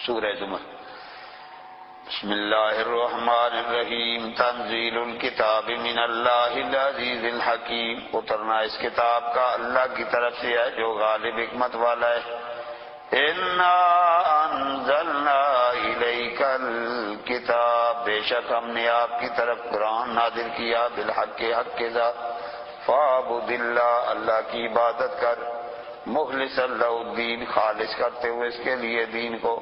سورہ زمر۔ بسم اللہ الرحمن الرحیم، تنزیل الکتاب من اللہ العزیز الحکیم، اترنا اس کتاب کا اللہ کی طرف سے ہے جو غالب حکمت والا ہے۔ انا انزلنا الیک الکتاب، بے شک ہم نے آپ کی طرف قرآن نازل کیا، بالحق، حق کے ذات، فاعبد اللہ، اللہ کی عبادت کر، مخلص اللہ الدین، خالص کرتے ہوئے اس کے لیے دین کو،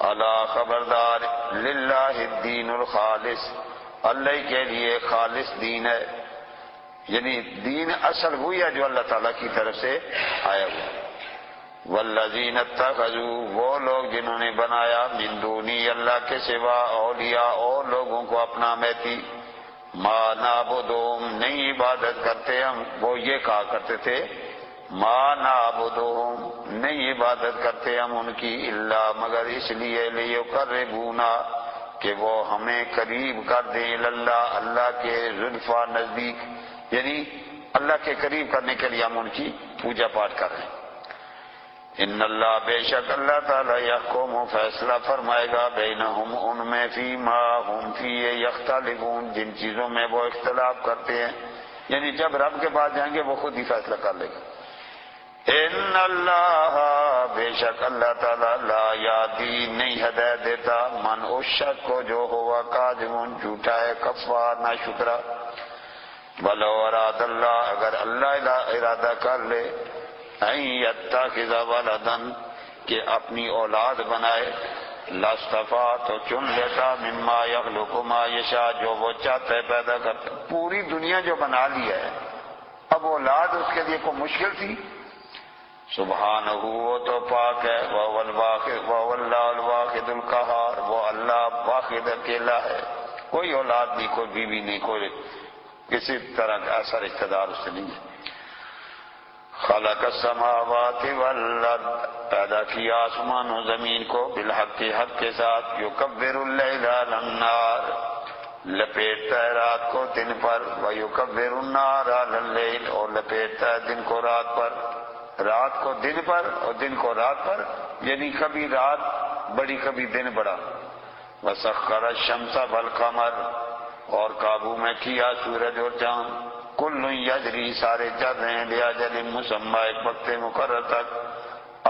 اللہ خبردار، للہ الدین الخالص، اللہ کے لیے خالص دین ہے، یعنی دین اصل ہوئی ہے جو اللہ تعالیٰ کی طرف سے آیا ہوا۔ والذین اتخذوا، وہ لوگ جنہوں نے بنایا، من دونی، اللہ کے سوا، اولیاء، اور لوگوں کو اپنا میتی، ما نعبدہم، نہیں عبادت کرتے ہم، وہ یہ کہا کرتے تھے، ما نعبدہم، نہیں عبادت کرتے ہم ان کی، الا، مگر اس لیے، لیقربونا، کہ وہ ہمیں قریب کر دیں، اللہ، اللہ کے زلفیٰ، نزدیک، یعنی اللہ کے قریب کرنے کے لیے ہم ان کی پوجا پاٹ کر رہے ہیں۔ ان اللہ، بے شک اللہ تعالیٰ، یحکم، فیصلہ فرمائے گا، بینہم، ان میں، فیما ہم فیہ یختلفون، جن چیزوں میں وہ اختلاف کرتے ہیں، یعنی جب رب کے پاس جائیں گے وہ خود ہی فیصلہ کر لے گا۔ ان اللہ، بے شک اللہ تعالیٰ، لا یہدی، نہیں ہدایت دیتا، من، اس شخص کو جو ہوا کاذب، جھوٹا ہے، کفار، ناشکرا، ولو اراد اللہ، اگر اللہ ارادہ کر لے، ان یتخذ ولدا، کہ اپنی اولاد بنائے، لاصطفیٰ، تو چن لیتا، مما یخلق ما یشاء، جو وہ چاہتا ہے پیدا کرتا، پوری دنیا جو بنا لی ہے، اب اولاد اس کے لیے کوئی مشکل تھی؟ سبحانہ، وہ تو پاک ہے، وَهُوَ اللَّهُ الْوَاحِدُ الْقَهَّارُ، وہ اللہ واحد اکیلا ہے، کوئی اولاد نہیں، کوئی بیوی نہیں، کوئی کسی طرح کا اثر اقتدار اس سے نہیں ہے۔ خلق السماوات والارض، پیدا کیا آسمان و زمین کو، بالحق، حق کے ساتھ، یکبر اللیل علی النہار، لپیٹتا ہے رات کو دن پر، ویکبر النہار علی اللیل، اور لپیٹتا ہے دن کو رات پر، رات کو دن پر اور دن کو رات پر، یعنی کبھی رات بڑی کبھی دن بڑا۔ وسخر الشمس والقمر، اور قابو میں کیا سورج اور چاند، کل یجری، سارے چل رہے ہیں، لاجل مسمى، ایک وقت مقرر تک،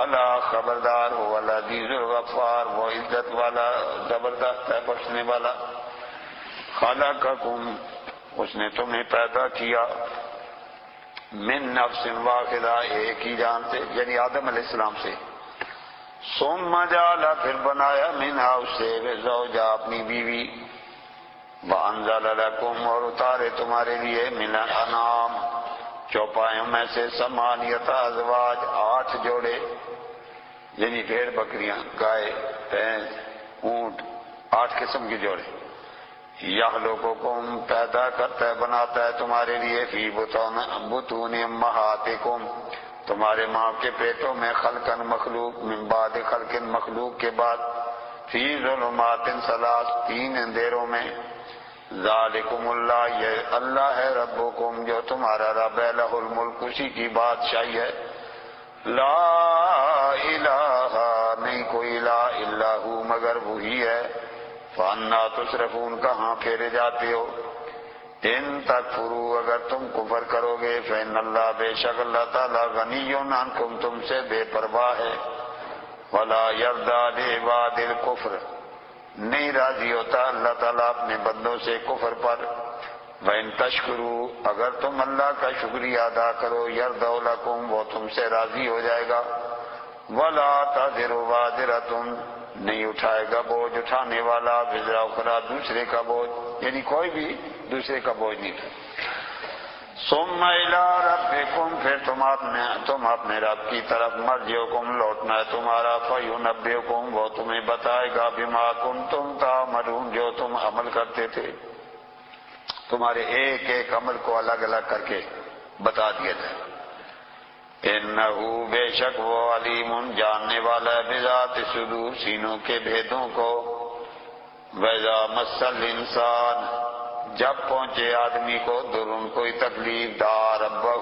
اللہ خبردار، هو العزیز الغفار، وہ عزت والا زبردست ہے، بخشنے والا۔ خلقکم، اس نے تمہیں پیدا کیا، من نفس واحدہ، ایک ہی جان سے، یعنی آدم علیہ السلام سے، ثم جعل، پھر بنایا، منہا، اس سے، زوجہ، اپنی بیوی، وانزل لکم، اور اتارے تمہارے لیے، من الانعام، چوپایوں میں سے، ثمانیۃ ازواج، 8 جوڑے، یعنی بھیڑ، بکریاں، گائے، بھینس، اونٹ، 8 قسم کے جوڑے۔ یخلقکم، پیدا کرتا ہے، بناتا ہے تمہارے لیے، فی بطون امہاتکم، تمہارے ماں کے پیٹوں میں، خلقن، مخلوق، من بعد خلق، مخلوق کے بعد، فی ظلمات ثلاث، 3 اندھیروں میں، ذالکم اللہ، یہ اللہ ہے، ربکم، جو تمہارا رب ہے، لہ الملک، اسی کی بادشاہی ہے، لا الہ، نہیں کوئی الہ الا ہو، مگر وہی ہے، فَأَنَّىٰ تُصْرَفُونَ، کہاں پھیرے جاتے ہو، ان تکفروا، اگر تم کفر کرو گے، فإن اللہ، بے شک اللہ تعالیٰ، غنی عنکم، تم سے بے پرواہ ہے، ولا یرضیٰ لعباد الکفر، نہیں راضی ہوتا اللہ تعالیٰ اپنے بندوں سے کفر پر، وَإِن تشکروا، اگر تم اللہ کا شکریہ ادا کرو، یرضوا لکم، وہ تم سے راضی ہو جائے گا، ولا تزر وازرۃ، نہیں اٹھائے گا بوجھ اٹھانے والا، وزر اخرى، دوسرے کا بوجھ، یعنی کوئی بھی دوسرے کا بوجھ نہیں اٹھائے۔ ثم الی ربکم، پھر تم اپنے رب کی طرف، مرجعکم، لوٹنا ہے تمہارا، فینبئکم، وہ تمہیں بتائے گا، بما کنتم تعملون، جو تم عمل کرتے تھے، تمہارے ایک ایک عمل کو الگ الگ کر کے بتا دیا جائے۔ انہو، بے شک وہ، علیم، جاننے والا ہے، بذات صدور، سینوں کے بھیدوں کو، وَإِذَا مَسَّ الْإِنسَانَ، جب پہنچے آدمی کو، درن، کوئی تکلیف، دعا ربہ،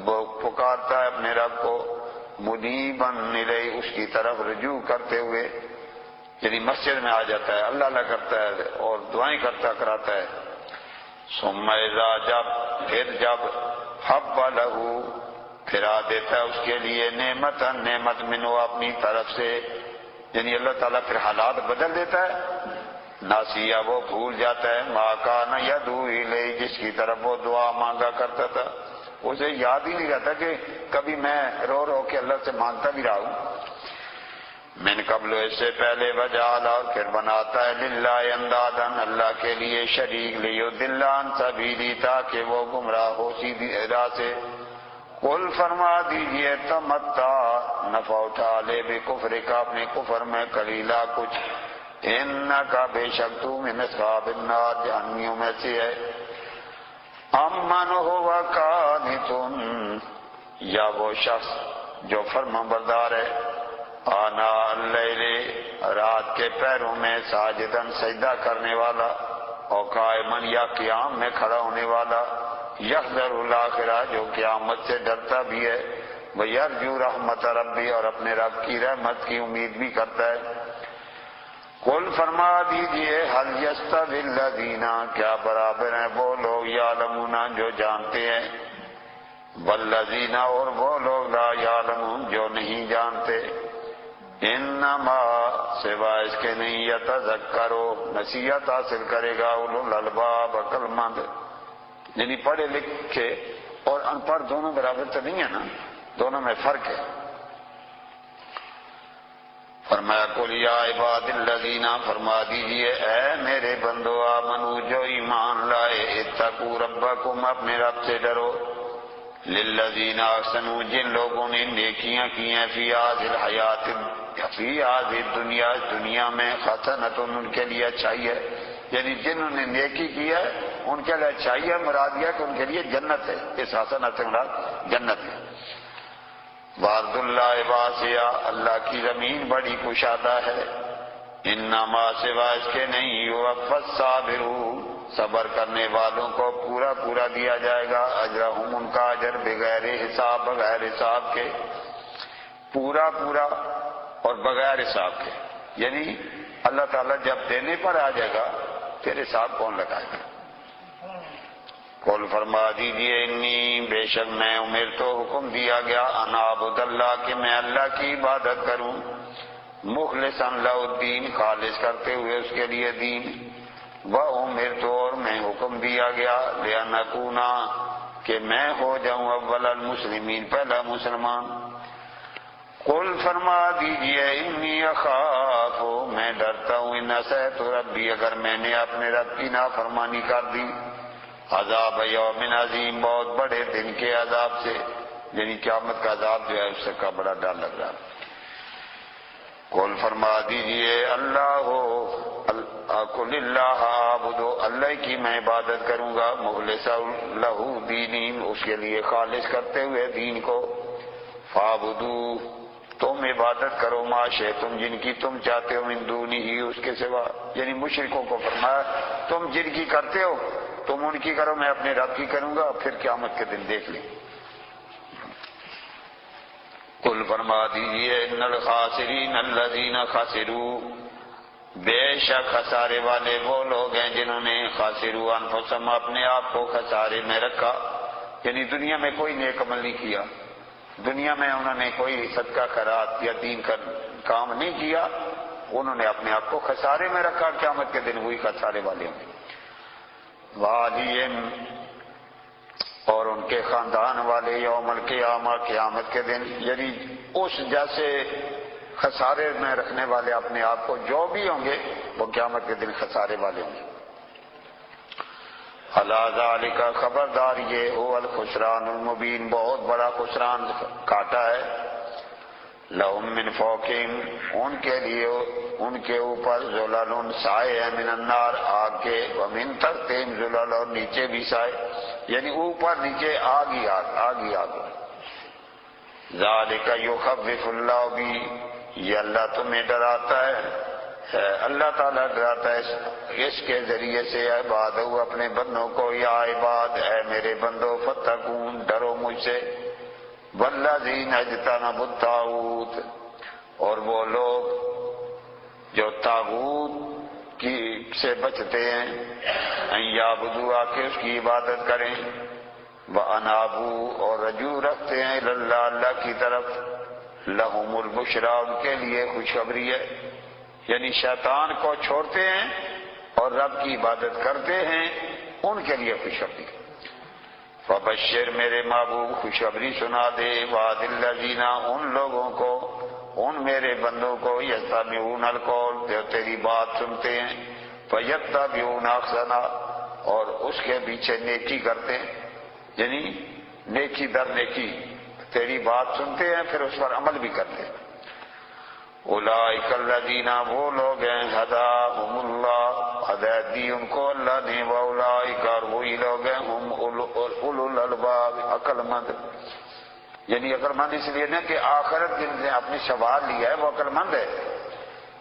وہ پکارتا ہے اپنے رب کو، منیباً الیہ، اس کی طرف رجوع کرتے ہوئے، یعنی مسجد میں آ جاتا ہے، اللہ اللہ کرتا ہے اور دعائیں کرتا کراتا ہے. ثم اذا، پھر جب حب لہ، پھرا دیتا ہے اس کے لیے نعمت منہ، اپنی طرف سے، یعنی اللہ تعالیٰ پھر حالات بدل دیتا ہے. ناسیہ، وہ بھول جاتا ہے، ما کان یدعو الیہ، جس کی طرف وہ دعا مانگا کرتا تھا. اسے یاد ہی نہیں رہتا کہ کبھی میں رو رو کے اللہ سے مانگتا بھی رہا ہوں. من قبل، اس سے پہلے، وجعل، اور پھر بناتا ہے، للہ اندادن، اللہ کے لیے شریک، لیضل عن سبیلی، تاکہ وہ گمراہ ہو سیدھی راہ سے. قل، فرما دیجئے، تمتع، نفع اٹھا لے، بکفر کا، اپنے کفر میں، قلیلا، کچھ، انکا، بے شک تو، من اصحاب النار، جہنمیوں میں سے ہے. امن ہوا قانت، یا وہ شخص جو فرمانبردار ہے، آنا اللیل، رات کے پیروں میں، ساجدن، سجدہ کرنے والا، اور قائمن، یا قیام میں کھڑا ہونے والا، یحذر الاخرہ، جو قیامت سے ڈرتا بھی ہے، ویرجو رحمت ربی، اور اپنے رب کی رحمت کی امید بھی کرتا ہے. قل، فرما دیجئے، هل یستوی الذین، کیا برابر ہیں وہ لوگ، یعلمون، جو جانتے ہیں، والذین، اور وہ لوگ، لا یعلمون، جو نہیں جانتے. انما، سوائے اس کے نہیں، یتذکروا، نصیحت حاصل کرے گا، اولو الالباب، عقل مند. یعنی پڑھے لکھے اور ان پڑھ دونوں برابر تو نہیں ہے نا، دونوں میں فرق ہے. فرمایا، قل یا عباد الذین، فرما دیجئے، اے میرے بندو، آمنو، جو ایمان لائے، اتقوا ربکم، اپنے رب سے ڈرو، للذین احسنوا، جن لوگوں نے نیکیاں کی ہیں، فی ہذہ الحیات، فی ہذہ الدنیا، دنیا میں، حسنۃ، ان کے لیے اچھائی ہے. یعنی جنہوں نے نیکی کی ہے ان کے لیے اچھائی ہے، مراد یہ کہ ان کے لیے جنت ہے. اس حسنۃ سے مراد جنت ہے. وعد اللہ واسعہ، اللہ کی زمین بڑی کشادہ ہے. انما، سوا اس کے نہیں، یوفی الصابرون، صبر کرنے والوں کو پورا پورا دیا جائے گا، اجرہم، ان کا اجر، بغیر حساب، بغیر حساب کے، پورا پورا اور بغیر حساب کے. یعنی اللہ تعالیٰ جب دینے پر آ جائے گا پھر حساب کون لگائے گا. قل، فرما دیجئے، انی، بے شک میں، امرت، حکم دیا گیا، ان اعبد اللہ، کہ میں اللہ کی عبادت کروں، مخلصا لہ الدین، خالص کرتے ہوئے اس کے لیے دین. وامرت، اور میں حکم دیا گیا، لان اکون، کہ میں ہو جاؤں، اول المسلمین، پہلا مسلمان. قل، فرما دیجئے، انی اخاف، میں ڈرتا ہوں، ان عصیت ربی، اگر میں نے اپنے رب کی نافرمانی کر دی، عذاب یوم عظیم، بہت بڑے دن کے عذاب سے، یعنی قیامت کا عذاب جو ہے اس سے کا بڑا ڈر لگ رہا. قل، فرما دیجئے، اللہ قل اللہ اعبد، اللہ کی میں عبادت کروں گا، مخلصا لہ دینی، اس کے لیے خالص کرتے ہوئے دین کو. فاعبدوا، تم عبادت کرو، ما شئتم، جن کی تم چاہتے ہو، من دونہ، اس کے سوا. یعنی مشرکوں کو فرمایا تم جن کی کرتے ہو تم ان کی کرو، میں اپنے رب کی کروں گا، پھر قیامت کے دن دیکھ لیں. قل، فرما دیجئے، ان الخاسرین الذین خسروا، بے شک خسارے والے وہ لوگ ہیں جنہوں نے، خاسروا انفسہم، اپنے آپ کو خسارے میں رکھا. یعنی دنیا میں کوئی نیک عمل نہیں کیا، دنیا میں انہوں نے کوئی صدقہ خیرات یا دین کا کام نہیں کیا، انہوں نے اپنے آپ کو خسارے میں رکھا، قیامت کے دن وہی خسارے والے ہوں گے. وعلیہم، اور ان کے خاندان والے، یوم القیامہ، قیامت کے دن، یعنی اس جیسے خسارے میں رکھنے والے اپنے آپ کو جو بھی ہوں گے وہ قیامت کے دن خسارے والے ہوں گے. الا ذالک، خبردار، یہ هو الخسران المبین، بہت بڑا خسران کاٹا ہے. لہم من فوقہم، ان کے لیے ان کے اوپر، ظلل، سائے ہے، من النار، آگ کے، ومن تحتہم ظلل، اور نیچے بھی سائے، یعنی اوپر نیچے آگ ہی آگ، آگ ہی آگ. ذالک یخوف اللہ بھی، یہ اللہ تمہیں ڈراتا ہے، اللہ تعالیٰ ڈراتا ہے اس کے ذریعے سے، عبادہ، اپنے بندوں کو، یا عباد، اے میرے بندو، فتقون، ڈرو مجھ سے. والذین اجتنبوا الطاغوت، اور وہ لوگ جو طاغوت کی سے بچتے ہیں، ان یعبدوا کہ اس کی عبادت کریں، وانابوا اور رجوع رکھتے ہیں اللہ اللہ کی طرف، لہم البشریٰ ان کے لیے خوشخبری ہے، یعنی شیطان کو چھوڑتے ہیں اور رب کی عبادت کرتے ہیں ان کے لیے خوشخبری۔ فبشر میرے محبوب خوشخبری سنا دے وعد الذین ان لوگوں کو، ان میرے بندوں کو یستمعون القول جو تیری بات سنتے ہیں، فیتبعون احسنہ اور اس کے پیچھے نیکی کرتے ہیں، یعنی نیکی در نیکی، تیری بات سنتے ہیں پھر اس پر عمل بھی کرتے ہیں۔ اولئک الذین وہ لوگ ہیں ہداہم اللہ ہدایت دی ان کو اللہ نے، واولئک اور وہی لوگ ہیں ہم اولو الالباب عقل مند، یعنی عقل مند اس لیے نہ کہ آخرت جن نے اپنی سوال لیا ہے وہ عقل مند ہے،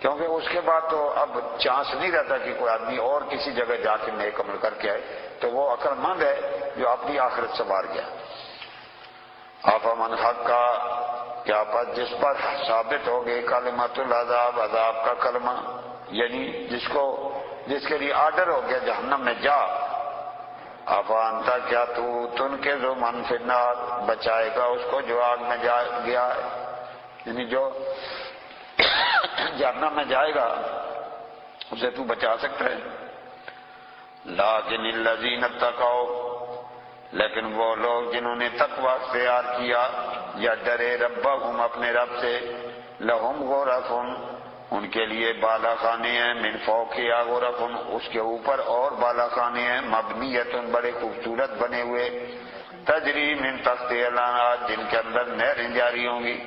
کیونکہ اس کے بعد تو اب چانس نہیں رہتا کہ کوئی آدمی اور کسی جگہ جا کے نیک عمل کر کے آئے، تو وہ عقل مند ہے جو اپنی آخرت سنوار گیا۔ افمن حق کا کیا پس جس پر ثابت ہو گئے کلمۃ العذاب عذاب کا کلمہ، یعنی جس کے لیے آرڈر ہو گیا جہنم میں جا، افانتا کیا تو تنقذ من فی النار بچائے گا اس کو جو آگ میں جا گیا ہے، یعنی جو جہنم میں جائے گا اسے تو بچا سکتا ہے۔ لیکن الذین اتقوا لیکن وہ لوگ جنہوں نے تقوی اختیار کیا یا ڈرے ربہم اپنے رب سے، لہم غرف ان کے لیے بالا خانے ہیں، من فوقہا غرف اس کے اوپر اور بالا خانے ہیں، مبنیۃ بڑے خوبصورت بنے ہوئے، تجری من تحتہا الانہار جن کے اندر نہریں جاری ہوں گی۔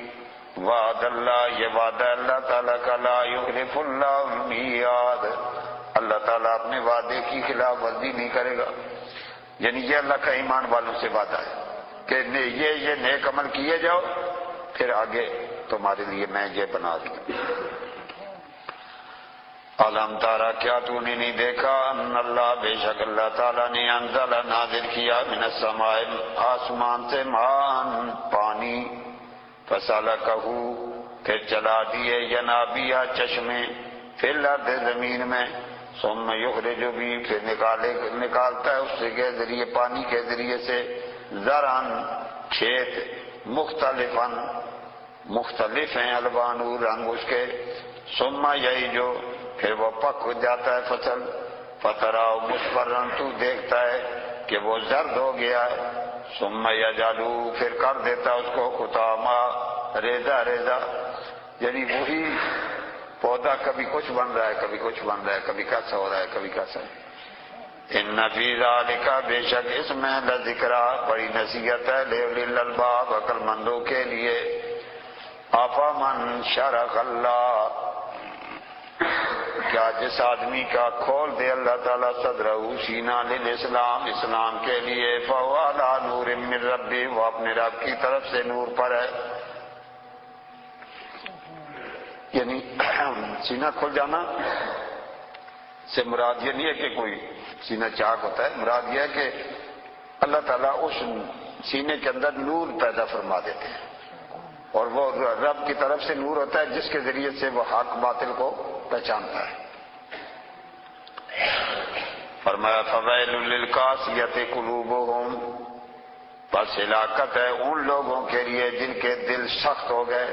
وعد اللہ یہ وعدہ اللہ تعالیٰ کا، لا یخلف اللہ المیعاد اللہ تعالیٰ اپنے وعدے کی خلاف ورزی نہیں کرے گا، یعنی یہ اللہ کا ایمان والوں سے وعدہ ہے کہ یہ نیک عمل کیے جاؤ پھر آگے تمہارے لیے میں یہ بنا دوں۔ علم تارا کیا تو نے نہیں دیکھا ان اللہ بے شک اللہ تعالیٰ نے انزل نازل کیا من السماء آسمان سے مان پانی، فسلکہ پھر چلا دیے ینابیع چشمے فی الارض زمین میں، ثم یخرج بھی پھر نکالتا ہے اس کے ذریعے پانی کے ذریعے سے زرعن کھیت مختلفاً مختلف ہیں الوانو رنگ اس کے، ثم یعیج پھر وہ پک ہو جاتا ہے فصل، فتراؤ مصفرن تو دیکھتا ہے کہ وہ زرد ہو گیا ہے، ثم یجعلو پھر کر دیتا اس کو حطاما ریزہ ریزہ، یعنی وہی پودا کبھی کچھ بن رہا ہے کبھی کچھ بن رہا ہے، کبھی کیسا ہو رہا ہے کبھی کیسا ہے۔ ان فی ذالک بے شک اس میں لذکرہ بڑی نصیحت ہے لاولی الالباب عقل مندوں کے لیے۔ افمن شرح اللہ کیا جس آدمی کا کھول دے اللہ تعالیٰ صدرہ سینہ للاسلام اسلام کے لیے، فہو علی نور من ربہ وہ اپنے رب کی طرف سے نور پر ہے، یعنی سینہ کھل جانا سے مراد یہ نہیں ہے کہ کوئی سینہ چاک ہوتا ہے، مراد یہ ہے کہ اللہ تعالیٰ اس سینے کے اندر نور پیدا فرما دیتے ہیں، اور وہ رب کی طرف سے نور ہوتا ہے جس کے ذریعے سے وہ حق باطل کو پہچانتا ہے۔ فرمایا فویل للقاسیۃ قلوبہم بس ہلاکت ہے ان لوگوں کے لیے جن کے دل سخت ہو گئے،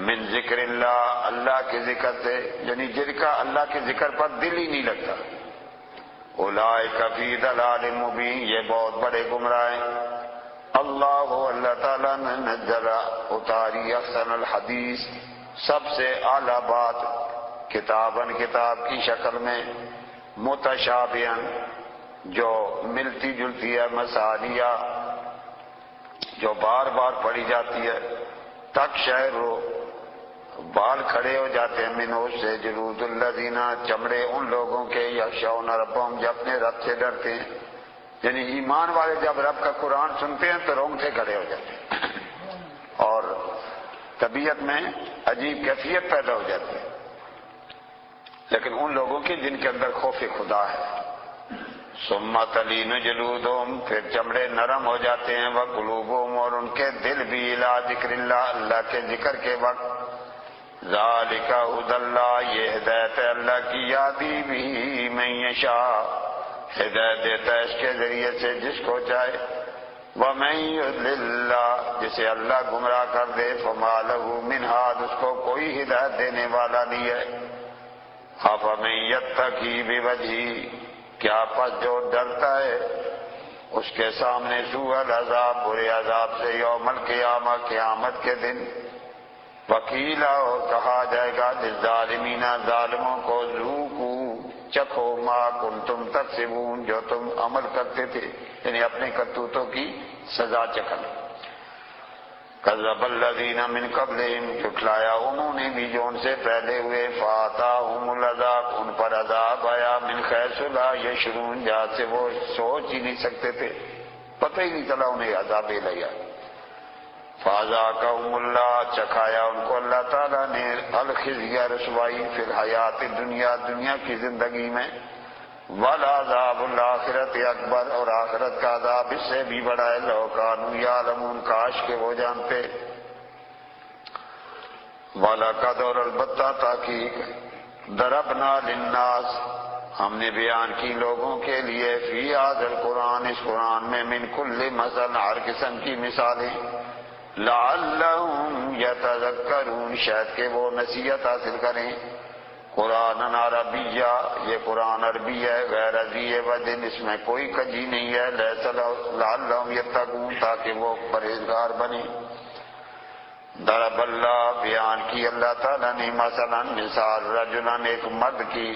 من ذکر اللہ اللہ کے ذکر سے، یعنی جن کا اللہ کے ذکر پر دل ہی نہیں لگتا، اولئک فی ضلال مبین یہ بہت بڑے گمراہ ہیں۔ اللہ تعالیٰ نے نزل اتاری احسن الحدیث سب سے اعلیٰ بات کتاباً کتاب کی شکل میں، متشابہاً جو ملتی جلتی ہے، مثانیہ جو بار بار پڑھی جاتی ہے، تک شہر بال کھڑے ہو جاتے ہیں منہ سے جلود الذین چمڑے ان لوگوں کے یخشون ربہم جو اپنے رب سے ڈرتے ہیں، یعنی ایمان والے جب رب کا قرآن سنتے ہیں تو رونگٹے کھڑے ہو جاتے ہیں اور طبیعت میں عجیب کیفیت پیدا ہو جاتی ہے، لیکن ان لوگوں کی جن کے اندر خوف خدا ہے، ثم تلین جلودہم، پھر چمڑے نرم ہو جاتے ہیں، وقلوبہم، اور ان کے دل بھی الی ذکر اللہ، اللہ کے ذکر کے وقت۔ ذالک ھدی اللہ، یہ ہدایت ہے اللہ کی، یہدی بہ من یشاء، ہدایت دیتا ہے اس کے ذریعے سے جس کو چاہے۔ ومن یضلل اللہ، جسے اللہ گمراہ کر دے، فما لہ من ہاد، اس کو کوئی ہدایت دینے والا نہیں ہے۔ افمن یتقی بوجہہ، کیا پس جو ڈرتا ہے اس کے سامنے سوء العذاب، برے عذاب سے، یوم القیامہ، قیامت کے دن۔ وقیلا، اور کہا جائے گا، للظالمین، ظالموں کو، ذوقوا، چکھو، ما کنتم تکسبون، جو تم عمل کرتے تھے، یعنی اپنے کرتوتوں کی سزا چکھن۔ کذب الذین من قبلہم، جھٹلایا انہوں نے بھی جو ان سے پہلے ہوئے، فاتاہم العذاب، ان پر عذاب آیا، من حیث لا یشعرون، جہاں سے وہ سوچ ہی نہیں سکتے تھے، پتہ ہی نہیں چلا انہیں عذاب الہی۔ فاذاقہم اللہ، چکھایا ان کو اللہ تعالیٰ نے، الخزی، رسوائی، فی الحیات الدنیا، دنیا کی زندگی میں، والعذاب الآخرۃ اکبر، اور آخرت کا عذاب اس سے بھی بڑا ہے، لو کانوا یعلمون، کاش کہ وہ جانتے۔ وَلَقَدْ، اور البتہ تحقیق، ضربنا للناس، ہم نے بیان کی لوگوں کے لیے، فی ھذا القرآن، اس قرآن میں، من کل مثل، ہر قسم کی مثالیں، لعلہم یتذکرون، شاید کہ وہ نصیحت حاصل کریں۔ قرآن عربیہ، یہ قرآن عربی ہے، غیر ذی وجہ، اس میں کوئی کجی نہیں ہے، لعلہم یتقون، تاکہ وہ پرہیزگار بنے۔ ضرب اللہ، بیان کی اللہ تعالیٰ نے، مثلا مثال، رجلن، ایک مرد کی،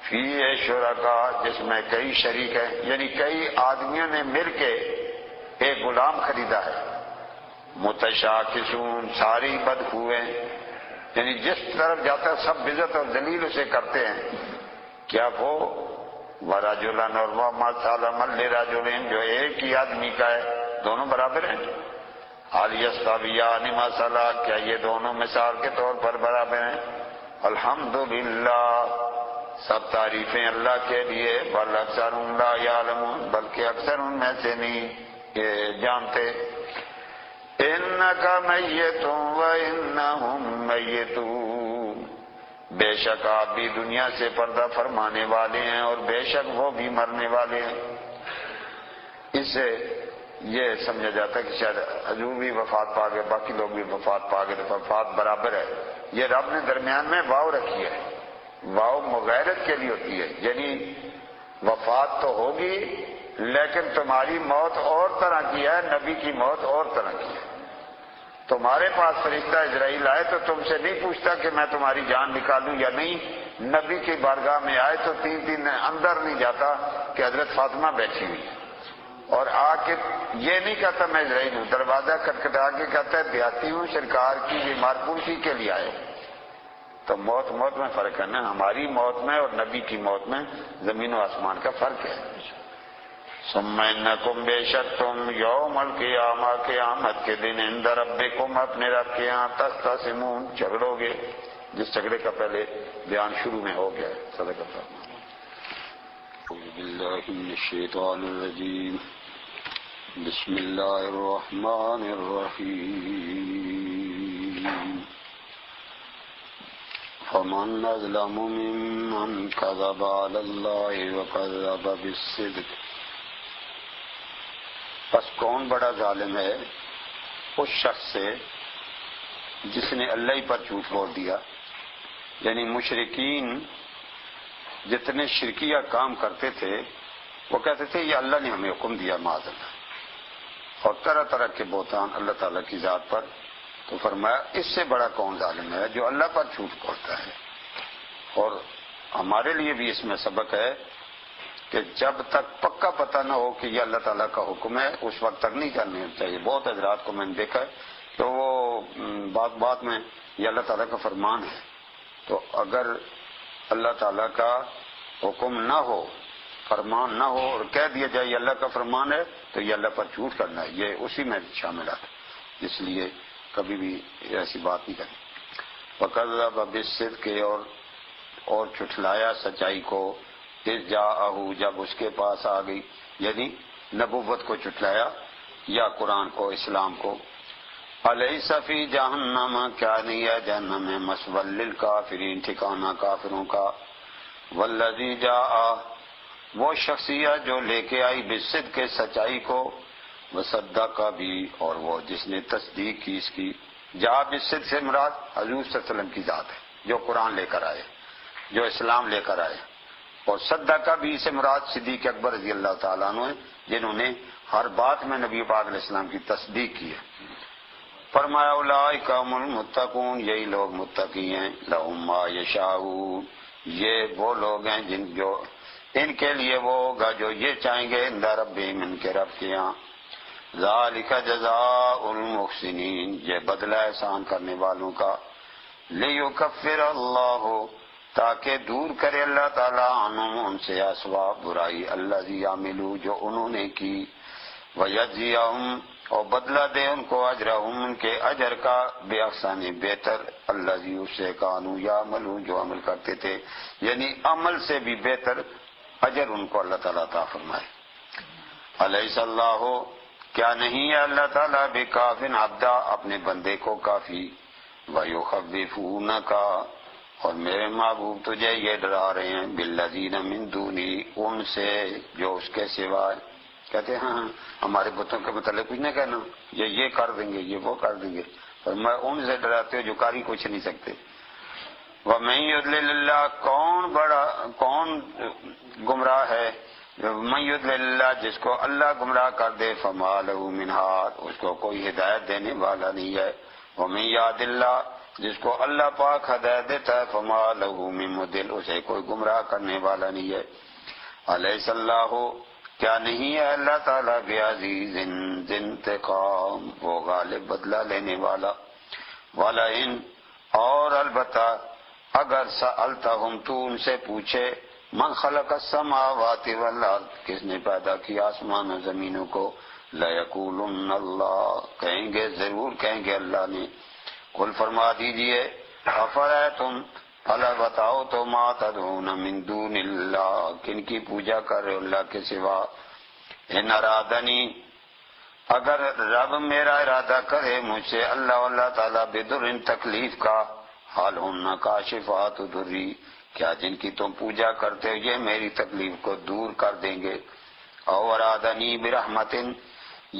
فی شرکاء، جس میں کئی شریک ہیں، یعنی کئی آدمیوں نے مل کے ایک غلام خریدا ہے، متشاکسون، ساری بدخویں، یعنی جس طرف جاتا ہے سب عزت اور ذلیل اسے کرتے ہیں، کیا وہ، ورجلن، اور وہ مثلا لرجلین، جو ایک ہی آدمی کا ہے، دونوں برابر ہیں۔ حال یستویان مثلا، کیا یہ دونوں مثال کے طور پر برابر ہیں؟ الحمدللہ، سب تعریفیں اللہ کے لیے، بل اکثرهم لا یعلمون، بلکہ اکثر ان میں سے نہیں جانتے۔ انک میت وانہم میتون، بے شک آپ بھی دنیا سے پردہ فرمانے والے ہیں، اور بے شک وہ بھی مرنے والے ہیں۔ اس سے یہ سمجھا جاتا ہے کہ شاید حضور بھی وفات پا گئے، باقی لوگ بھی وفات پا گئے، تو وفات برابر ہے۔ یہ رب نے درمیان میں واو رکھی ہے، واو مغیرت کے لیے ہوتی ہے، یعنی وفات تو ہوگی لیکن تمہاری موت اور طرح کی ہے، نبی کی موت اور طرح کی ہے۔ تمہارے پاس فرشتہ اسرائیل آئے تو تم سے نہیں پوچھتا کہ میں تمہاری جان نکالوں یا نہیں، نبی کی بارگاہ میں آئے تو تین اندر نہیں جاتا کہ حضرت فاطمہ بیٹھی ہوئی، اور آ کے یہ نہیں کہتا میں اسرائیل ہوں، دروازہ کھٹکھٹا کے کہتا ہے دیہاتی ہوں، سرکار کی بیمار پرسی کے لیے آئے۔ تو موت میں فرق ہے نا، ہماری موت میں اور نبی کی موت میں زمین و آسمان کا فرق ہے۔ ثم انکم، بے شک تم، یوم القیامہ، قیامت کے دن، عند ربکم، اپنے رب کے ہاں، تختصمون، جھگڑو گے، جس جھگڑے کا پہلے بیان شروع میں ہو گیا ہے۔ صدق اللہ۔ اعوذ باللہ من الشیطان الرجیم، بسم اللہ الرحمن الرحیم۔ فمن اظلم ممن کذب علی اللہ وکذب بالصدق، پس کون بڑا ظالم ہے اس شخص سے جس نے اللہ ہی پر جھوٹ بول دیا، یعنی مشرکین جتنے شرکیہ کام کرتے تھے وہ کہتے تھے یہ اللہ نے ہمیں حکم دیا، معاذ اللہ، اور طرح طرح کے بہتان اللہ تعالیٰ کی ذات پر۔ تو فرمایا اس سے بڑا کون ظالم ہے جو اللہ پر جھوٹ بولتا ہے۔ اور ہمارے لیے بھی اس میں سبق ہے کہ جب تک پکا پتہ نہ ہو کہ یہ اللہ تعالیٰ کا حکم ہے اس وقت تک نہیں کرنے چاہیے۔ بہت حضرات کو میں نے دیکھا ہے کہ وہ بات میں یہ اللہ تعالیٰ کا فرمان ہے، تو اگر اللہ تعالیٰ کا حکم نہ ہو، فرمان نہ ہو، اور کہہ دیا جائے یہ اللہ کا فرمان ہے تو یہ اللہ پر جھوٹ کرنا ہے، یہ اسی میں شامل ہے۔ اس لیے کبھی بھی ایسی بات نہیں کریں۔ وَكَذَّبَ بِالصِّدْقِ، اور جھٹلایا سچائی کو، اذ جاءہ جب اس کے پاس آ گئی، یعنی نبوت کو چٹلایا یا قرآن کو، اسلام کو۔ الیس فی جہنم کیا نہیں ہے جہنم میں مثوی للکافرین ٹھکانہ کافروں کا۔ والذی جاء وہ شخصیت جو لے کے آئی بالصدق کے سچائی کو، وصدق بھی اور وہ جس نے تصدیق کی اس کی۔ جاء بالصدق سے مراد حضور صلی اللہ علیہ وسلم کی ذات ہے جو قرآن لے کر آئے، جو اسلام لے کر آئے، اور صدق بھی سے مراد صدیق اکبر رضی اللہ تعالیٰ عنہ ہیں جنہوں نے ہر بات میں نبی پاک علیہ السلام کی تصدیق کی ہے۔ فرمایا اولئک هم المتقون یہی لوگ متقی ہیں، لہم ما یشاءون یہ وہ لوگ ہیں جو ان کے لیے وہ ہوگا جو یہ چاہیں گے، عند ربہم ان کے رب کے یہاں۔ ذالک جزاء المحسنین یہ بدلہ احسان کرنے والوں کا۔ لیکفر اللہ تاکہ دور کرے اللہ تعالیٰ عنہم ان سے اسوأ برائی الذی عملوا جو انہوں نے کی، ویجزیہم اور بدلہ دے ان کو اجرہم ان کے اجر کا بے احسن بہتر الذی اس سے کانوا یعملون جو عمل کرتے تھے، یعنی عمل سے بھی بہتر اجر ان کو اللہ تعالیٰ عطا فرمائے۔ الیس اللہ کیا نہیں ہے اللہ تعالیٰ بکاف عبدا اپنے بندے کو کافی، ویخوفونک اور میرے محبوب تجھے یہ ڈرا رہے ہیں بالذین من دونی ان سے جو اس کے سوائے، کہتے ہیں ہاں ہمارے بتوں کے متعلق کچھ نہ کہنا، یہ کر دیں گے، یہ وہ کر دیں گے، اور میں ان سے ڈراتے ہوں جو کاری کچھ نہیں سکتے۔ وَمَن يُضْلِلِ اللَّهُ کون گمراہ ہے، من يُضْلِلِ اللَّهُ جس کو اللہ گمراہ کر دے، فَمَا لَهُ مِنْ هَادٍ اس کو کوئی ہدایت دینے والا نہیں ہے۔ وَمَن يَهْدِ اللَّهُ جس کو اللہ پاک ہدایت دیتا ہے، فَمَا لَهُ مِن مُضِلٍّ اسے کوئی گمراہ کرنے والا نہیں ہے۔ الیس اللہ کیا نہیں ہے اللہ تعالیٰ بعزیز انتقام وہ غالب بدلہ لینے والا۔ وَلَئِن اور البتہ اگر سألتہم تو ان سے پوچھے من خلق السماوات والارض کس نے پیدا کیا آسمان و زمینوں کو، لَيَقُولُنَّ اللَّهُ کہیں گے ضرور کہیں گے اللہ نے۔ قل فرما دیجئے افرأیتم بھلا بتاؤ تو ما تدعون من دون اللہ کن کی پوجا کر رہے اللہ کے سوا۔ ان ارادنی اگر رب میرا ارادہ کرے مجھ سے اللہ تعالیٰ بدر تکلیف کا، حال ہن کاشفات ضری کیا جن کی تم پوجا کرتے ہو یہ میری تکلیف کو دور کر دیں گے۔ او ارادنی برحمت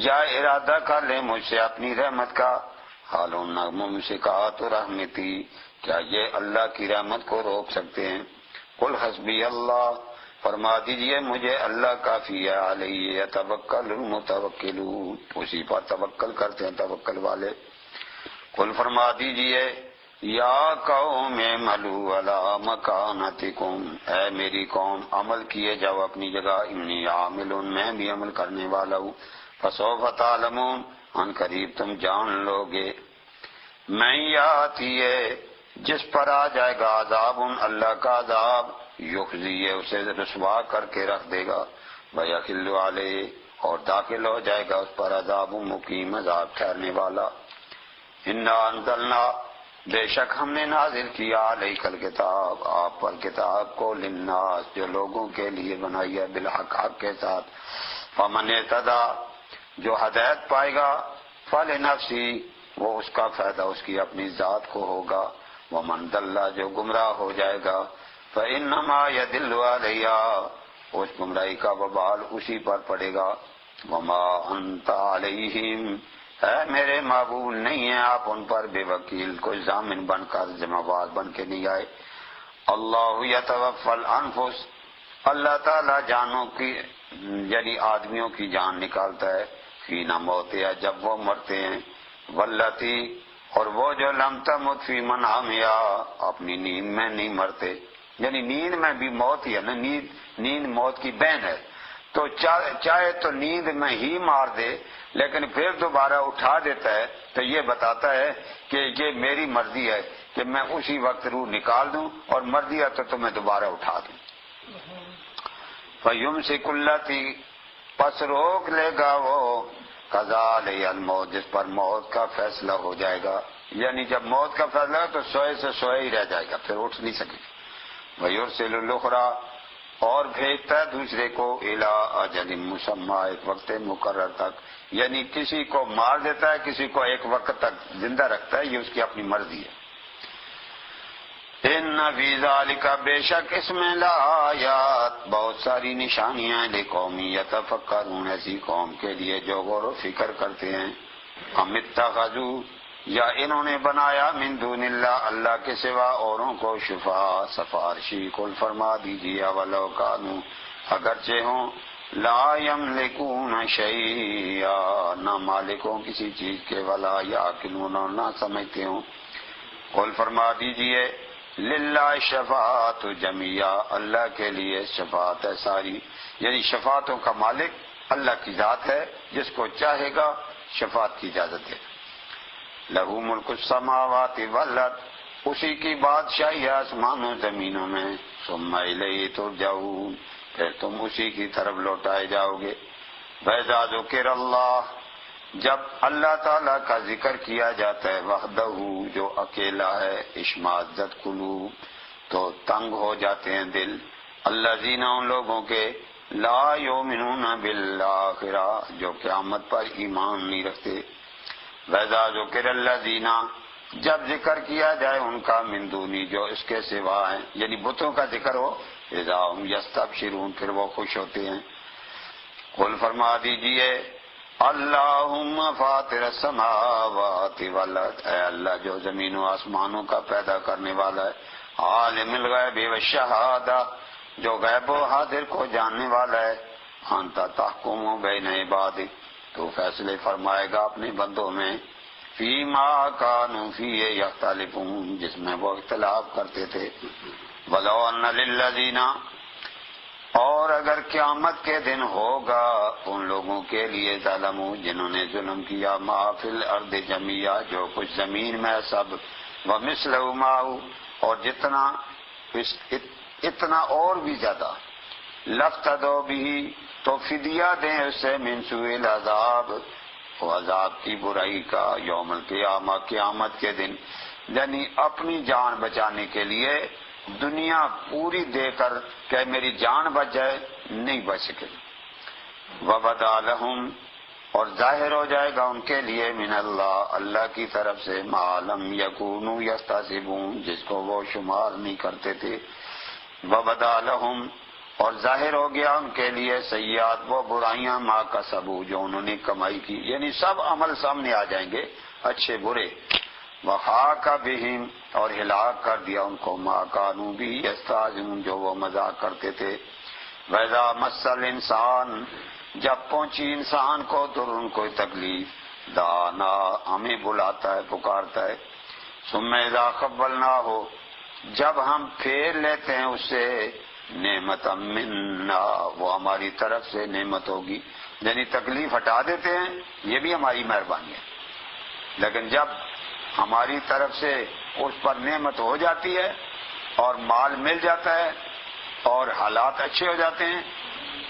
یا ارادہ کر لے مجھ سے اپنی رحمت کا، حال ہن ممسکات رحمتی کیا یہ اللہ کی رحمت کو روک سکتے ہیں۔ قل حسبی اللہ فرما دیجئے مجھے اللہ کافی ہے، علیہ یتوکل المتوکلون اسی پر توکل کرتے ہیں توکل والے۔ قل فرما دیجئے یا قوم اعملوا علی مکانتکم اے میری قوم عمل کیے جاؤ اپنی جگہ، انی عامل میں بھی عمل کرنے والا ہوں، فسوف تعلمون ان قریب تم جان لوگے۔ میں یاتی ہے جس پر آ جائے گا عذاب اللہ کا عذاب، یخزی اسے رسوا کر کے رکھ دے گا، ویحل علیہ اور داخل ہو جائے گا اس پر عذاب مقیم عذاب ٹھہرنے والا۔ انا انزلنا بے شک ہم نے نازل کیا علیک الکتاب آپ پر کتاب کو، للناس جو لوگوں کے لیے بنائی ہے، بالحق حق کے ساتھ، فمن اہتدی جو ہدایت پائے گا، فلنفسی وہ اس کا فائدہ اس کی اپنی ذات کو ہوگا، ومن ضل جو گمراہ ہو جائے گا، فإنما يدل علیہا اس گمراہی کا وبال اسی پر پڑے گا، وما انت علیہم اے میرے معبود نہیں ہیں آپ ان پر بے وکیل، کوئی ضامن بن کر ذمہ وار بن کے نہیں آئے۔ اللہ یتوفی الانفس اللہ تعالی جانوں کی یعنی آدمیوں کی جان نکالتا ہے، فینا موتیا جب وہ مرتے ہیں، واللتی اور وہ جو لم تمت فی منامہا اپنی نیند میں نہیں مرتے، یعنی نیند میں بھی موت ہی ہے نا، نیند موت کی بہن ہے، تو چاہے تو نیند میں ہی مار دے لیکن پھر دوبارہ اٹھا دیتا ہے، تو یہ بتاتا ہے کہ یہ میری مرضی ہے کہ میں اسی وقت روح نکال دوں اور مرضی ہے تو تمہیں دوبارہ اٹھا دوں۔ فَيُمْسِكُ الَّتِي پس روک لے گا وہ قضا علیہ الموت جس پر موت کا فیصلہ ہو جائے گا، یعنی جب موت کا فیصلہ ہے تو سوئے سے سوئے ہی رہ جائے گا، پھر اٹھ نہیں سکے۔ وَيُرْسِلُ الْأُخْرَى اور بھیجتا ہے دوسرے کو الی اجل مسمى، ایک وقت مقرر تک، یعنی کسی کو مار دیتا ہے، کسی کو ایک وقت تک زندہ رکھتا ہے، یہ اس کی اپنی مرضی ہے۔ ان فی ذلک، بے شک اس میں لآیات، بہت ساری نشانیاں، لقوم یتفکرون، ایسی قوم کے لیے جو غور و فکر کرتے ہیں۔ ام اتخذوا، یا انہوں نے بنایا، من دون اللہ، اللہ کے سوا اوروں کو، شفاء، سفارشی، قل فرما دیجیے، ولو کانوا، اگرچہ ہوں، لا یملکون شیئا، نہ مالکوں کسی چیز کے، ولا یعقلون، نہ سمجھتے ہوں۔ قل فرما دیجیے، للہ شفاعت جمیعا، اللہ کے لیے شفاعت ہے ساری، یعنی شفاعتوں کا مالک اللہ کی ذات ہے، جس کو چاہے گا شفاعت کی اجازت ہے۔ لہ ملک السماوات والارض، اسی کی بادشاہی آسمانوں زمینوں میں، ثم الیہ ترجعون، پھر تم اسی کی طرف لوٹائے جاؤ گے۔ وَإِذَا ذُكِرَ اللَّهُ، جب اللہ تعالیٰ کا ذکر کیا جاتا ہے، وحدہ، جو اکیلا ہے، اشمئزت قلوب، تو تنگ ہو جاتے ہیں دل، الذین، ان لوگوں کے، لا یؤمنون بالآخرہ، جو قیامت پر ایمان نہیں رکھتے۔ وَإِذَا ذُكِرَ الَّذِينَ، جب ذکر کیا جائے ان کا، من دونی، جو اس کے سوا ہیں، یعنی بتوں کا ذکر ہو، اذا ہم یستبشرون، پھر وہ خوش ہوتے ہیں۔ قل فرما دیجئے، اللہم فاطر السماوات والارض، اے اللہ جو زمین و آسمانوں کا پیدا کرنے والا ہے، عالم الغیب والشہادہ، جو غیب و حاضر کو جاننے والا ہے، انت تحکم بین عبادک، تو فیصلے فرمائے گا اپنے بندوں میں، فیما کانوا فیہ یختلفون، جس میں وہ اختلاف کرتے تھے۔ ولو ان للذین، اور اگر قیامت کے دن ہوگا ان لوگوں کے لیے، ظلموا، جنہوں نے ظلم کیا، ما فی الارض جمیعا، جو کچھ زمین میں سب، ومثلہ معہ، اور جتنا اتنا اور بھی زیادہ، لافتدوا بہ، تو فدیہ دیں اس سے، من سوء العذاب، وہ عذاب کی برائی کا، یوم القیامہ، قیامت کے دن، یعنی اپنی جان بچانے کے لیے دنیا پوری دے کر کہ میری جان بچ جائے، نہیں بچ سکے۔ وَبَدَا لَهُمْ، اور ظاہر ہو جائے گا ان کے لیے، من اللہ، اللہ کی طرف سے، مَا لَمْ يَكُونُوا يَحْتَسِبُونَ، جس کو وہ شمار نہیں کرتے تھے۔ وَبَدَا لَهُمْ، اور ظاہر ہو گیا ان کے لیے، سیئات، وہ برائیاں، مَا کَسَبُوا، جو انہوں نے کمائی کی، یعنی سب عمل سامنے آ جائیں گے، اچھے برے۔ وَحَاقَ بِهِمْ، اور ہلاک کر دیا ان کو، مَا كَانُوا بِهِ يَسْتَهْزِئُونَ، جو وہ مذاق کرتے تھے۔ وَإِذَا مَسَّ الْإِنسَانَ، جب پہنچی انسان کو، ضرور کوئی تکلیف، دعانا، ہمیں بلاتا ہے، پکارتا ہے۔ ثُمَّ إِذَا خَوَّلْنَاهُ، جب ہم پھیر لیتے ہیں اس سے، نعمتاً منا، وہ ہماری طرف سے نعمت ہوگی، یعنی تکلیف ہٹا دیتے ہیں، یہ بھی ہماری مہربانی ہے، لیکن جب ہماری طرف سے اس پر نعمت ہو جاتی ہے اور مال مل جاتا ہے اور حالات اچھے ہو جاتے ہیں،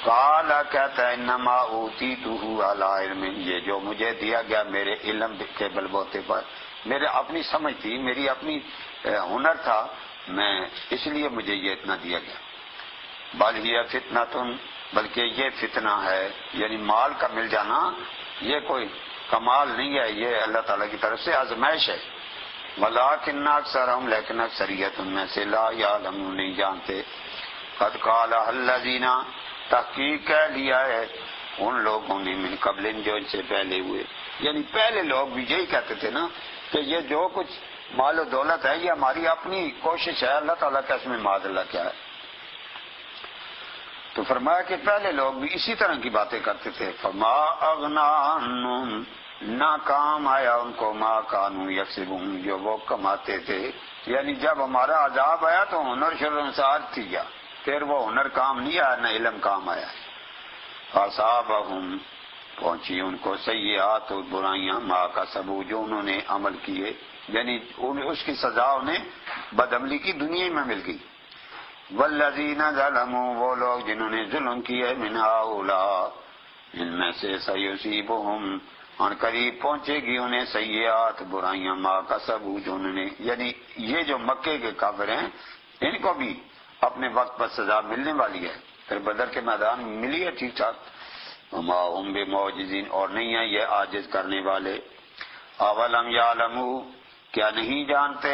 قال، کہتا ہے، انما اوتیتہ علی علم، یہ جو مجھے دیا گیا میرے علم کے بلبوتے پر، میرے اپنی سمجھ تھی، میری اپنی ہنر تھا، میں اس لیے مجھے یہ اتنا دیا گیا۔ بل ہی فتنۃ، بلکہ یہ فتنہ ہے، یعنی مال کا مل جانا یہ کوئی کمال نہیں ہے، یہ اللہ تعالیٰ کی طرف سے آزمائش ہے۔ ولیکن اکثرہم، لیکن اکثریت ان میں سے، لا یعلمون، نہیں جانتے۔ قد قال الذین، تحقیق کہہ لیا ہے ان لوگوں نے، من قبل، جو ان سے پہلے ہوئے، یعنی پہلے لوگ بھی یہی کہتے تھے نا کہ یہ جو کچھ مال و دولت ہے یہ ہماری اپنی کوشش ہے، اللہ تعالیٰ کا اس میں معاذ اللہ کیا ہے۔ تو فرمایا کہ پہلے لوگ بھی اسی طرح کی باتیں کرتے تھے۔ فما اغنا عنہم، نہ کام آیا ان کو، ما کانوا یکسبون، جو وہ کماتے تھے، یعنی جب ہمارا عذاب آیا تو ہنر شرمسار تھی گیا، پھر وہ ہنر کام نہیں آیا، نہ علم کام آیا۔ اصابہم، پہنچی ان کو، سیئات، برائیاں، ما کسبوا، جو انہوں نے عمل کیے، یعنی اس کی سزا انہیں بدعملی کی دنیا میں مل گئی۔ والذین ظلموا، وہ لوگ جنہوں نے ظلم کیے، من ہؤلاء، ان میں سے، سیصیبہم، ان قریب پہنچے گی انہیں، سیئات، برائیاں، ما کسبوا، جو انہوں نے، یعنی یہ جو مکے کے کافر ہیں ان کو بھی اپنے وقت پر سزا ملنے والی ہے. پھر بدر کے میدان میں ملی ہے ٹھیک ٹھاک. وما هم بمعجزین، اور نہیں ہیں یہ عاجز کرنے والے. اولم یعلموا، کیا نہیں جانتے،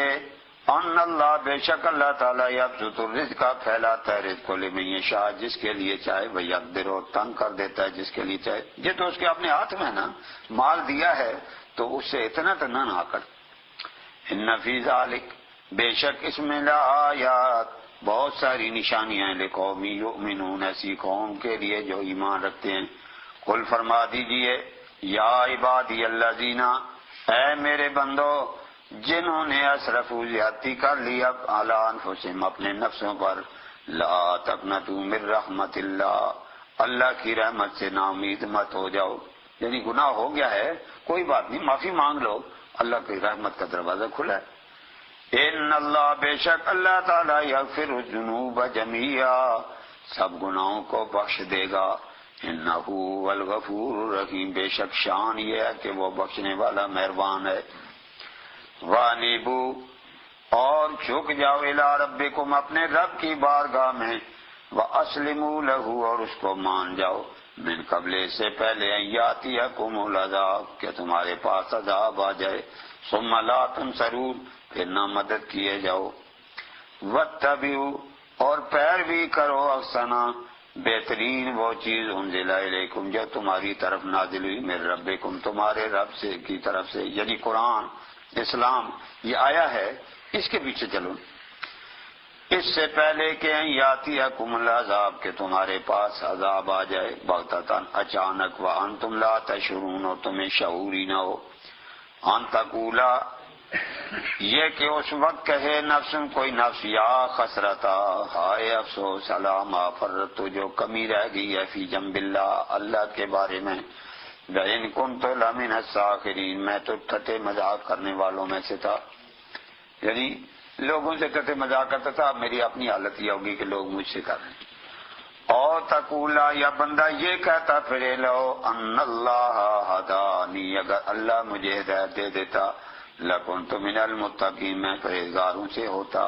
ان اللہ، بے شک اللہ تعالیٰ یبسط الرزق، پھیلاتا ہے رزق کو لمن یشاء، جس کے لیے چاہے، ویقدر، اور تنگ کر دیتا ہے جس کے لیے چاہے. یہ تو اس کے اپنے ہاتھ میں نا، مال دیا ہے تو اس سے اتنا تو نہ کر. ان فی ذلک، بے شک اس میں لآیات، بہت ساری نشانیاں، لقوم یؤمنون، ایسی قوم کے لیے جو ایمان رکھتے ہیں. قل فرما دیجئے، یا عبادی الذین، اے میرے بندو جنہوں نے اسرفوا، زیادتی کر لی اب، علی انفسہم، اپنے نفسوں پر، لا تقنطوا من رحمت اللہ، اللہ کی رحمت سے نا امید مت ہو جاؤ. یعنی گناہ ہو گیا ہے، کوئی بات نہیں، معافی مانگ لو، اللہ کی رحمت کا دروازہ کھلا ہے. ان اللہ، بے شک اللہ تعالیٰ، یغفر الذنوب جميعا، سب گناہوں کو بخش دے گا. انہ هو الغفور الرحیم، بے شک شان یہ ہے کہ وہ بخشنے والا مہربان ہے. وانیبو، اور جھک جاؤ، الی ربکم، اپنے رب کی بارگاہ میں، واسلموا لہ، اور اس کو مان جاؤ، من قبل، سے پہلے، ان یاتیکم العذاب، کہ تمہارے پاس عذاب آ جائے، ثم لا تنصرون، پھر نہ مدد کیے جاؤ. واتبعوا، اور پیروی کرو، احسنا، بہترین وہ چیز، انزل الیکم، جو تمہاری طرف نازل ہوئی، من ربکم، تمہارے رب سے کی طرف سے، یعنی قرآن، اسلام، یہ آیا ہے، اس کے پیچھے چلو. اس سے پہلے کہ یاتیکم العذاب، کہ تمہارے پاس عذاب آ جائے، بغتتاً، اچانک، وانتم لا تشعرون، اور تمہیں شعور ہی نہ ہو. ان تقولا، یہ کہ اس وقت کہے نفس، کوئی نفس، یا خسرتا، ہائے افسوس، علی ما فرطت، جو کمی رہ گئی ہے، فی جنب اللہ، اللہ کے بارے میں. وَإِن كُنتُ لَمِنَ السَّاخِرِينَ، میں تو ٹھٹے مذاق کرنے والوں میں سے تھا. یعنی لوگوں سے ٹھٹے مذاق کرتا تھا. اب میری اپنی حالت یہ ہوگی کہ لوگ مجھ سے کر رہے ہیں. اور تقولا، یا بندہ یہ کہتا پھرے، لو ان اللہ ہدانی، اگر اللہ مجھے ہدایت دے دیتا، لکنت من المتقین، میں پرہیزگاروں سے ہوتا.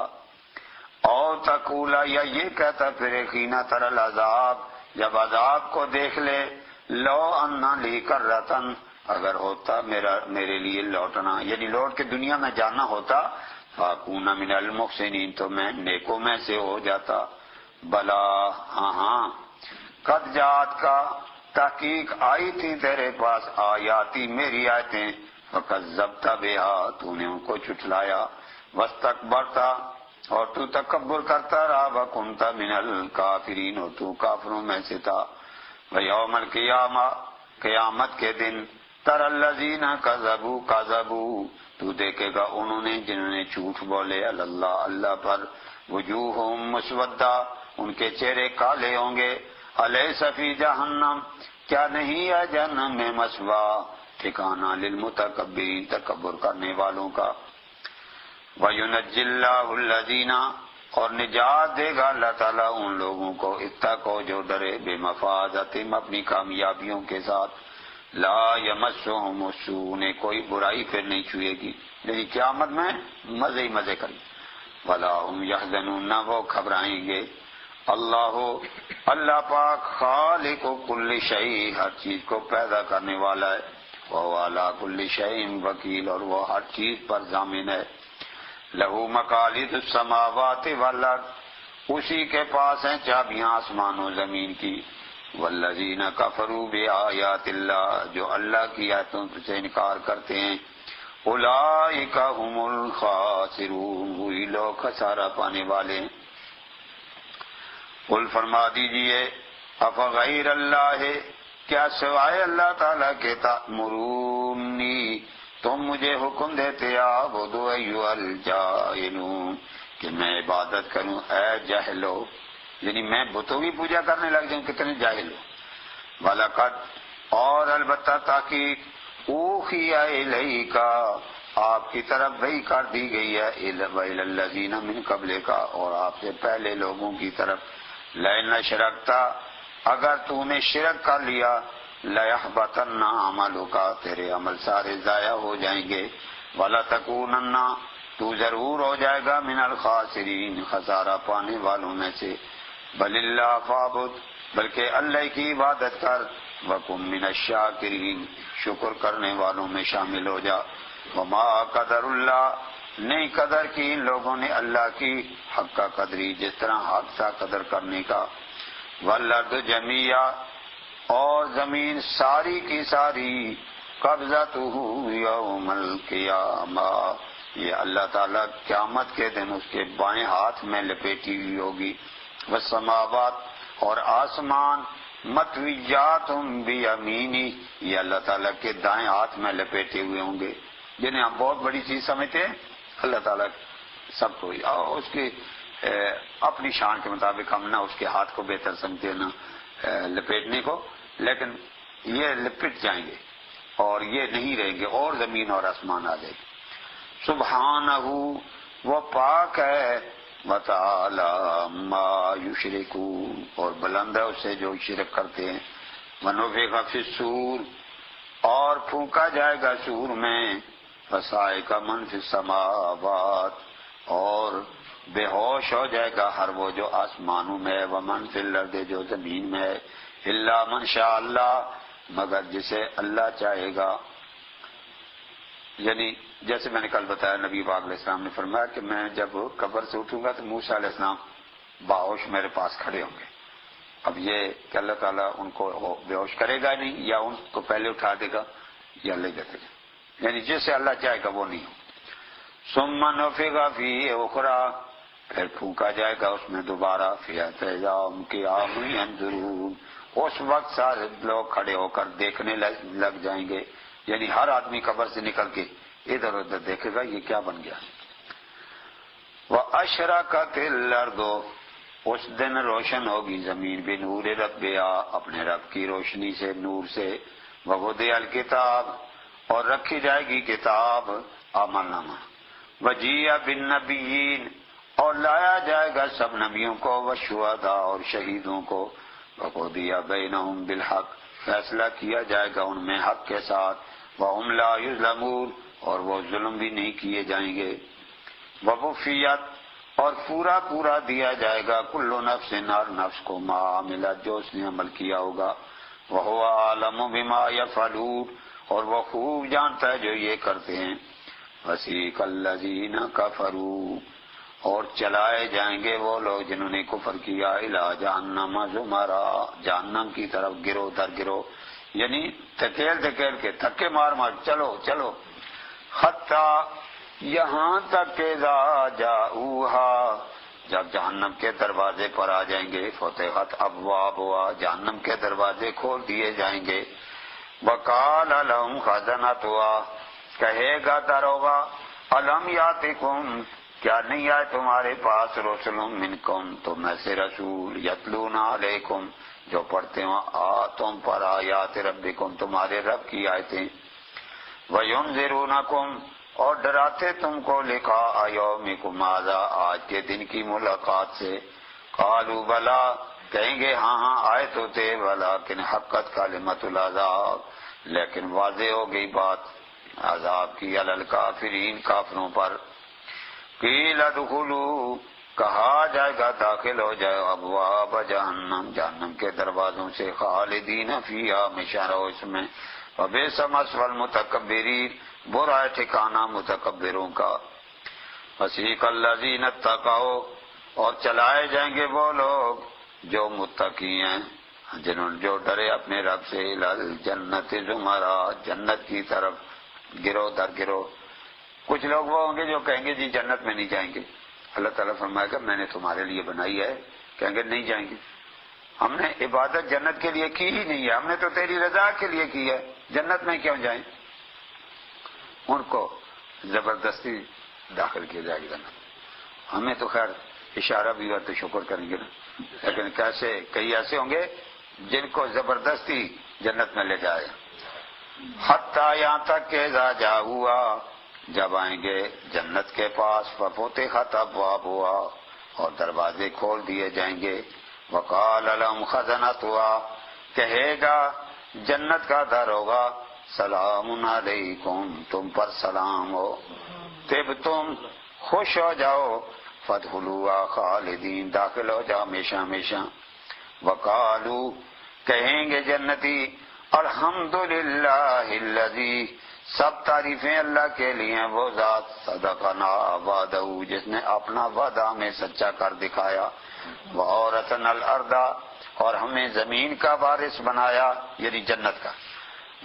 اور تقولا، یا یہ کہتا پھرے، خینا تر العذاب، جب عذاب کو دیکھ لے، لو ان لی کرتن، اگر ہوتا میرے لیے لوٹنا، یعنی لوٹ کے دنیا میں جانا ہوتا، فاکون من المحسنین، تو میں نیکوں میں سے ہو جاتا. بلا، ہاں، قد جات کا، تحقیق آئی تھی تیرے پاس، آیاتی، میری آیتیں، فکذبت بہا، تو نے ان کو چھٹلایا، واستکبرتا، اور تو تکبر کرتا رہا، وکنت من الکافرین، اور تو کافروں میں سے تھا. ویوم القیامہ، قیامت کے دن، تر الذین کذبوا، تو دیکھے گا انہوں نے جنہوں نے جھوٹ بولے، اللہ، اللہ پر، وجوہہم مسودہ، ان کے چہرے کالے ہوں گے. الیس فی جہنم، کیا نہیں ہے جہنم میں مثوا، ٹھکانہ، للمتکبرین، تکبر کرنے والوں کا. وَيُنَجِّ اللَّهُ الَّذِينَ، اور نجات دے گا اللہ تعالیٰ ان لوگوں کو، اتقوا، جو ڈرے، بمفازتہم، اپنی کامیابیوں کے ساتھ، لا یمسہم السوء، انہیں کوئی برائی پھر نہیں چھوئے گی، یعنی قیامت میں مزے ہی مزے کریں. ولا هم یحزنون، نہ وہ گھبرائیں گے. اللہ پاک، خالق کل شیء، ہر چیز کو پیدا کرنے والا ہے. وهو علی کل شیء وکیل، اور وہ ہر چیز پر ضامن ہے. لہ مقالید السماوات والارض، اسی کے پاس ہیں چابیاں آسمان و زمین کی. والذین کفروا بآیات اللہ، جو اللہ کی آیتوں سے انکار کرتے ہیں، اولئک هم الخاسرون، وہی لوگ خسارہ پانے والے ہیں. قل فرما دیجئے، افغیر اللہ، کیا سوائے اللہ تعالیٰ کے تأمرونی، تم مجھے حکم دیتے، اعبدوا ایھا الجاہلون، کہ میں عبادت کروں اے جاہلو، یعنی میں بتوں کی پوجا کرنے لگ جاؤں، کتنے جاہل ہو. وَلَقَدْ، اور البتہ تحقیق، اوحی الیک، آپ کی طرف وحی کر دی گئی ہے، وَإِلَى الَّذِينَ مِن قَبْلِكَ، اور آپ سے پہلے لوگوں کی طرف، لَئِنْ أَشْرَكْتَ، اگر تو نے شرک کر لیا، لَيَحْبَطَنَّ عَمَلُكَ، تیرے عمل سارے ضائع ہو جائیں گے. وَلَتَكُونَنَّ، تو ضرور ہو جائے گا من الخاسرین، خسارہ پانے والوں میں سے۔ بل اللہ فاعبد، بلکہ اللہ کی عبادت کر، وکن من الشاکرین، شکر کرنے والوں میں شامل ہو جا۔ وما قدر اللہ، نہیں قدر کی ان لوگوں نے اللہ کی حق کا قدری، جس طرح حق تھا قدر کرنے کا۔ والارض جمیعا، اور زمین ساری کی ساری، قبضتہ یوم القیامہ، یہ اللہ تعالیٰ قیامت کے دن اس کے بائیں ہاتھ میں لپیٹی ہوئی ہوگی۔ والسماوات، اور آسمان، مطویات بیمینی، یہ اللہ تعالیٰ کے دائیں ہاتھ میں لپیٹے ہوئے ہوں گے، جنہیں ہم بہت بڑی چیز سمجھتے ہیں۔ اللہ تعالیٰ سب کو اس کی اپنی شان کے مطابق ہم نہ اس کے ہاتھ کو بہتر سمجھتے ہیں نہ لپیٹنے کو، لیکن یہ لپٹ جائیں گے اور یہ نہیں رہیں گے، اور زمین اور آسمان آ جائے گی۔ سبحانہ، وہ پاک ہے، وتعالی ما یشرکون، اور بلند ہے اس سے جو شرک کرتے ہیں۔ ونفخ فی الصور، اور پھونکا جائے گا سور میں، فصائق من فی السماوات، اور بے ہوش ہو جائے گا ہر وہ جو آسمانوں میں ہے، ومن فی الارض، جو زمین میں ہے، الا من شاء اللہ، مگر جسے اللہ چاہے گا۔ یعنی جیسے میں نے کل بتایا، نبی پاک علیہ السلام نے فرمایا کہ میں جب قبر سے اٹھوں گا تو موسیٰ علیہ السلام باہوش میرے پاس کھڑے ہوں گے۔ اب یہ کہ اللہ تعالیٰ ان کو بے ہوش کرے گا نہیں، یا ان کو پہلے اٹھا دے گا، یا لے جائے گا، یعنی جسے اللہ چاہے گا وہ نہیں ہو۔ ثم نفخ فیہ اخری، پھر پھونکا جائے گا اس میں دوبارہ، فاذا ہم قیام ینظرون، اس وقت سارے لوگ کھڑے ہو کر دیکھنے لگ جائیں گے، یعنی ہر آدمی قبر سے نکل کے ادھر ادھر دیکھے گا یہ کیا بن گیا۔ وَأَشْرَقَتِ الْأَرْضُ، اس دن روشن ہوگی زمین بنور ربہا، اپنے رب کی روشنی سے، نور سے۔ وَوُضِعَ الْكِتَابُ، اور رکھی جائے گی کتاب، عمل نامہ۔ وَجِیءَ بِالنَّبِیِّینَ، اور لایا جائے گا سب نبیوں کو، وَالشُّہَدَاء، اور شہیدوں کو۔ وَقُضِیَ بَیْنَهُم بِالْحَقِّ، فیصلہ کیا جائے گا ان میں حق کے ساتھ۔ وَهُمْ لَا يُظْلَمُونَ، اور وہ ظلم بھی نہیں کیے جائیں گے۔ وَوُفِّیَتْ، اور پورا پورا دیا جائے گا کل نفس، ہر نفس کو، ما عملت، جو اس نے عمل کیا ہوگا۔ وَهُوَ أَعْلَمُ بِمَا يَفْعَلُونَ، اور وہ خوب جانتا ہے جو یہ کرتے ہیں۔ وَسِيقَ الَّذِينَ كَفَرُوا، اور چلائے جائیں گے وہ لوگ جنہوں نے کفر کیا، إِلَىٰ جَهَنَّمَ زُمَرًا، جہنم کی طرف گروہ در گروہ، یعنی دھکیل دھکیل کے، دھکے مار مار، چلو چلو، حتیٰ، یہاں تک کہ اذا جاؤہا، جب جہنم کے دروازے پر آ جائیں گے، فتحت ابوابہا، جہنم کے دروازے کھول دیے جائیں گے۔ وقال لهم خزنتها، کہے گا داروغہ، الم یاتکم، کیا نہیں آئے تمہارے پاس، رسل منکم، تم میں سے رسول، یتلون علیکم، جو پڑھتے ہوں تم پر آیات ربکم، تمہارے رب کی آیتیں، وینذرونکم، اور ڈراتے تم کو، لقاء یومکم ھذا، آج کے دن کی ملاقات سے۔ قالوا بلا، کہیں گے ہاں ہاں آئے تو تھے، ولکن حقت کلمۃ العذاب، لیکن واضح ہو گئی بات عذاب کی، علی الکافرین، کافروں پر۔ قیل ادخلوا، کہا جائے گا داخل ہو جائے، ابواب جہنم، جہنم کے دروازوں سے، خالدین فیہا، ہمیشہ رہو اس میں، وبئس مثوی المتکبرین، برا ہے ٹھکانہ متکبروں کا۔ وسیق الذین اتقوا، اور چلائے جائیں گے وہ لوگ جو متقی ہیں، جو ڈرے اپنے رب سے، الی الجنت زمرا، جنت کی طرف گروہ در گروہ۔ کچھ لوگ وہ ہوں گے جو کہیں گے جی جنت میں نہیں جائیں گے، اللہ تعالیٰ فرمائے گا میں نے تمہارے لیے بنائی ہے، کہیں گے نہیں جائیں گے، ہم نے عبادت جنت کے لیے کی ہی نہیں ہے، ہم نے تو تیری رضا کے لیے کی ہے، جنت میں کیوں جائیں؟ ان کو زبردستی داخل کیا جائے گا۔ ہمیں تو خیر اشارہ بھی ہوا تو شکر کریں گے نا، لیکن کیسے، کئی ایسے ہوں گے جن کو زبردستی جنت میں لے جائے، حتیٰ یہاں تک کہ اذا جاؤہا، جب آئیں گے جنت کے پاس، ففتحت ابوابہا، اور دروازے کھول دیے جائیں گے۔ وقال لهم خزنتها، کہے گا جنت کا داروغہ، سلام علیکم، تم پر سلام ہو، طبتم، خوش ہو جاؤ، فادخلوها خالدین، داخل ہو جاؤ ہمیشہ ہمیشہ۔ وقالو، کہیں گے جنتی، الحمدللہ الذی، سب تعریفیں اللہ کے لیے، وہ ذات صدقنا وعدہ، جس نے اپنا وعدہ ہمیں سچا کر دکھایا، وَأَوْرَثَنَا الْأَرْضَ، اور ہمیں زمین کا وارث بنایا، یعنی جنت کا۔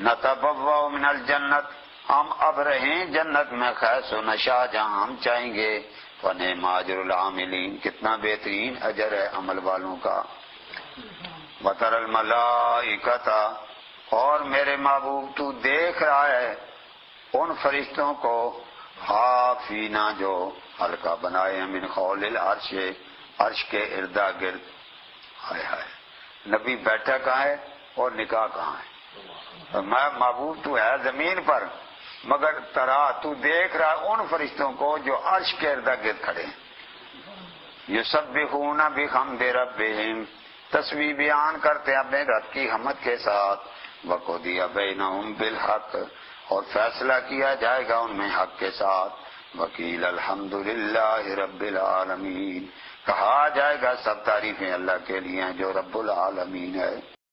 نَتَبَوَّأُ مِنَ الْجَنَّةِ، ہم اب رہیں جنت میں خیس و نشا جہاں ہم چاہیں گے، وَنِعْمَ أَجْرُ الْعَامِلِينَ، کتنا بہترین اجر ہے عمل والوں کا۔ وَتَرَى الْمَلَائِكَةَ، اور میرے محبوب تو دیکھ رہا ہے ان فرشتوں کو، حافینا، جو حلقہ بنائے ہیں، من حول العرش، عرش کے اردا گرد۔ ہائے ہائے، نبی بیٹھا کہاں ہے اور نکاح کہاں ہے؟ میں محبوب تو ہے زمین پر، مگر ترا، تو دیکھ رہا ان فرشتوں کو جو عرش کے اردا گرد کھڑے ہیں۔ یسبحون بحمد ربہم، تسبیح بیان کرتے ہیں اپنے رب کی حمد کے ساتھ، وقضی بینہم بالحق، اور فیصلہ کیا جائے گا ان میں حق کے ساتھ، وقیل الحمدللہ رب العالمین، کہا جائے گا سب تعریفیں اللہ کے لیے جو رب العالمین ہے۔